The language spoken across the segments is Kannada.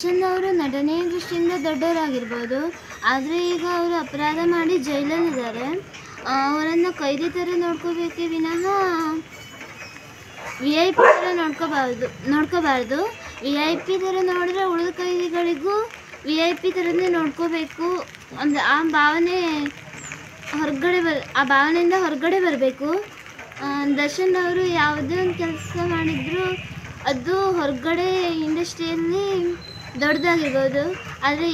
ದರ್ಶನ್ ಅವರು ನಟನೆಯ ದೃಷ್ಟಿಯಿಂದ ದೊಡ್ಡವರಾಗಿರ್ಬೋದು, ಆದರೆ ಈಗ ಅವರು ಅಪರಾಧ ಮಾಡಿ ಜೈಲಲ್ಲಿದ್ದಾರೆ. ಅವರನ್ನು ಕೈದಿ ಥರ ನೋಡ್ಕೋಬೇಕೇ ವಿನಃ VIP ಥರ ನೋಡ್ಕೋಬಾರ್ದು. VIP ಥರ ನೋಡಿದ್ರೆ ಉಳಿದ ಕೈದಿಗಳಿಗೂ VIP ಥರನೇ ನೋಡ್ಕೋಬೇಕು. ಅಂದರೆ ಆ ಭಾವನೆಯಿಂದ ಹೊರಗಡೆ ಬರಬೇಕು. ದರ್ಶನ್ ಅವರು ಯಾವುದೇ ಒಂದು ಕೆಲಸ ಮಾಡಿದರೂ ಅದು ಹೊರಗಡೆ ಇಂಡಸ್ಟ್ರಿಯಲ್ಲಿ ದೊಡ್ಡದಾಗಿರ್ಬೋದು, ಆದರೆ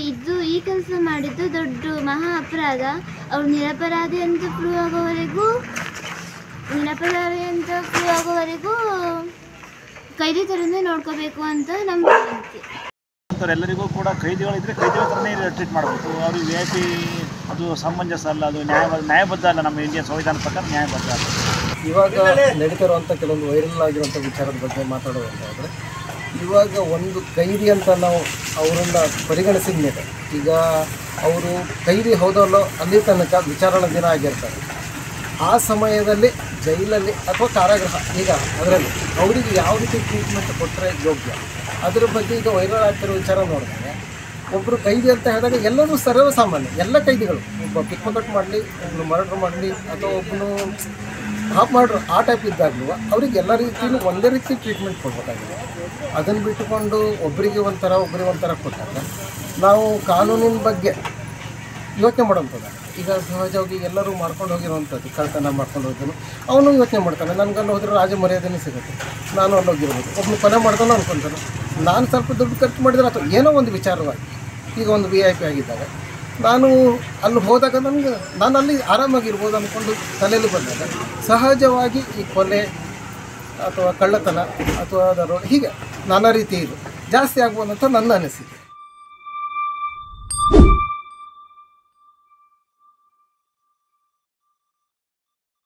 ಈ ಕೆಲಸ ಮಾಡಿದ್ದು ದೊಡ್ಡ ಮಹಾ ಅಪರಾಧ. ಅವ್ರು ನಿರಪರಾಧಿ ಅಂತ ಪ್ರೂವ್ ಆಗೋವರೆಗೂ ಕೈದಿ ಥರನೇ ನೋಡ್ಕೋಬೇಕು ಅಂತ ನಮ್ಮ ವಿನಂತಿ. ಎಲ್ಲರಿಗೂ ಕೂಡ ಕೈದಿಗಳಿದ್ರೆ ಕೈದಿಗಳ ಥರನೇ ಟ್ರೀಟ್ ಮಾಡಬೇಕು. ಅವ್ರಿಗೆ VIP ಅದು ಸಮಂಜಸ ಅಲ್ಲ, ಅದು ನ್ಯಾಯಬದ್ಧ ಅಲ್ಲ. ನಮ್ಮ ಇಂಡಿಯನ್ ಸಂವಿಧಾನ ಪ್ರಕಾರ ನ್ಯಾಯಬದ್ಧ ಅಲ್ಲ. ಇವಾಗ ನಡೀತಿರುವಂಥ ಕೆಲವೊಂದು ವೈರಲ್ ಆಗಿರುವಂಥ ವಿಚಾರದ ಬಗ್ಗೆ ಮಾತಾಡೋದಾದರೆ, ಇವಾಗ ಒಂದು ಕೈದಿ ಅಂತ ನಾವು ಅವರನ್ನು ಪರಿಗಣಿಸಿದ ಮೇಲೆ, ಈಗ ಅವರು ಕೈದಿ ಹೌದಲ್ಲೋ ಅಲ್ಲಿ ತನಕ ವಿಚಾರಣಾ ದಿನ ಆಗಿರ್ತಾರೆ. ಆ ಸಮಯದಲ್ಲಿ ಜೈಲಲ್ಲಿ ಅಥವಾ ಕಾರಾಗೃಹ, ಈಗ ಅದರಲ್ಲಿ ಅವರಿಗೆ ಯಾವ ರೀತಿ ಟ್ರೀಟ್ಮೆಂಟ್ ಕೊಟ್ಟರೆ ಯೋಗ್ಯ, ಅದ್ರ ಬಗ್ಗೆ ಈಗ ವೈರಲ್ ಆಗ್ತಿರೋ ವಿಚಾರ ನೋಡಿದಾಗ, ಒಬ್ಬರು ಕೈದಿ ಅಂತ ಹೇಳಿದಾಗ ಎಲ್ಲರೂ ಸರ್ವಸಾಮಾನ್ಯ, ಎಲ್ಲ ಕೈದಿಗಳು, ಒಬ್ಬ ಪಿಕ್ ಪಾಕೆಟ್ ಮಾಡಲಿ, ಒಬ್ಬನು ಮರ್ಡರ್ ಮಾಡಲಿ, ಅಥವಾ ಒಬ್ಬನು ಹಾಪ್ ಮಾಡ್ರು, ಆ ಟೈಪ್ ಇದ್ದಾಗಲೂ ಅವ್ರಿಗೆ ಎಲ್ಲ ರೀತಿಯೂ ಒಂದೇ ರೀತಿ ಟ್ರೀಟ್ಮೆಂಟ್ ಕೊಡಬೇಕಾಗಿದೆ. ಅದನ್ನು ಬಿಟ್ಟುಕೊಂಡು ಒಬ್ಬರಿಗೆ ಒಂಥರ ಕೊಟ್ಟಾಗ ನಾವು ಕಾನೂನಿನ ಬಗ್ಗೆ ಯೋಚನೆ ಮಾಡೋಂಥದ್ದು. ಈಗ ಸಹಜವಾಗಿ ಎಲ್ಲರೂ ಮಾಡ್ಕೊಂಡು ಹೋಗಿರುವಂಥದ್ದು, ಕಳ್ತನ ಮಾಡ್ಕೊಂಡು ಹೋಗಿದ್ದು ಅವನು ಯೋಚನೆ ಮಾಡ್ತಾನೆ, ನನಗಲ್ಲಿ ಹೋದರೆ ರಾಜ ಮರ್ಯಾದೆನೇ ಸಿಗುತ್ತೆ, ನಾನು ಅಲ್ಲಿ ಹೋಗಿರ್ಬೋದು. ಒಬ್ಬನು ಕೊನೆ ಮಾಡ್ತಾನೋ ಅನ್ಕೊತಾನೆ, ನಾನು ಸ್ವಲ್ಪ ದುಡ್ಡು ಖರ್ಚು ಮಾಡಿದರೆ ಅಥವಾ ಏನೋ ಒಂದು ವಿಚಾರವಾಗಿ, ಈಗ ಒಂದು VIP ಆಗಿದ್ದಾಗ ನಾನು ಅಲ್ಲಿ ಹೋದಾಗ ನಾನು ಅಲ್ಲಿ ಆರಾಮಾಗಿರ್ಬೋದು ಅಂದ್ಕೊಂಡು ತಲೆಯಲ್ಲಿ ಬಂದಾಗ ಸಹಜವಾಗಿ ಈ ಕೊಲೆ ಅಥವಾ ಕಳ್ಳತನ ಅಥವಾ ದರೋಡೆ ಹೀಗೆ ನಾನಾ ರೀತಿ ಇದು ಜಾಸ್ತಿ ಆಗ್ಬೋದು ಅಂತ ನನ್ನ ಅನಿಸಿಕೆ.